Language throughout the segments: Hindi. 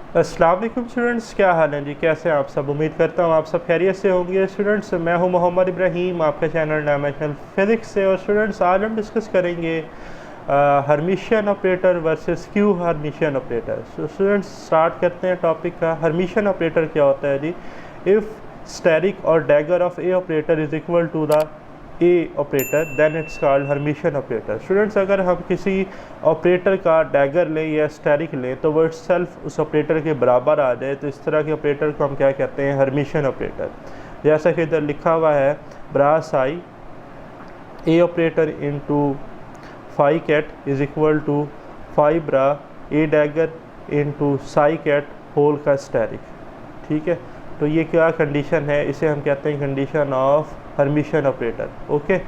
अस्सलाम वालेकुम स्टूडेंट्स, क्या हाल है जी? कैसे हैं आप सब? उम्मीद करता हूँ आप सब खैरियत से होंगे। स्टूडेंट्स, मैं हूँ मोहम्मद इब्राहिम, आपका चैनल डायमेंशनल फिज़िक्स से। और स्टूडेंट्स, आज हम डिस्कस करेंगे Hermitian operator versus skew Hermitian operator. So students, start करते हैं टॉपिक का। हर्मिशियन ऑपरेटर क्या होता है जी? इफ़ स्टेरिक और dagger of a operator is equal to the A operator then it's called Hermitian operator. Students, अगर हम किसी ऑपरेटर का डैगर लें या स्टेरिक लें तो वो सेल्फ उस ऑपरेटर के बराबर आ जाए, तो इस तरह के ऑपरेटर को हम क्या कहते हैं? Hermitian operator. जैसा कि इधर लिखा हुआ है, bra I A operator into phi ket is equal to phi bra A dagger into psi ket whole का स्टेरिक। ठीक है, तो ये क्या कंडीशन है? इसे हम कहते हैं condition of Hermitian operator. Okay,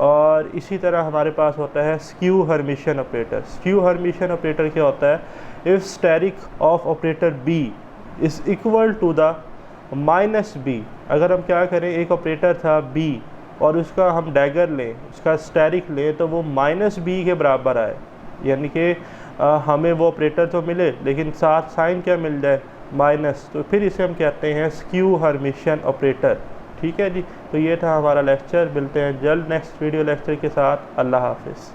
और इसी तरह हमारे पास होता है skew Hermitian operator. Skew Hermitian operator क्या होता है? If asterisk of operator B is equal to the minus B. अगर हम क्या करें, एक ऑपरेटर था बी और उसका हम डैगर लें, उसका स्टेरिक लें, तो वो माइनस बी के बराबर आए, यानी कि हमें वो ऑपरेटर तो मिले लेकिन साथ साइन क्या मिल जाए? माइनस। तो फिर इसे हम कहते हैं स्क्यू हर्मिशियन ऑपरेटर। ठीक है जी, तो ये था हमारा लेक्चर। मिलते हैं जल्द नेक्स्ट वीडियो लेक्चर के साथ। अल्लाह हाफिज़।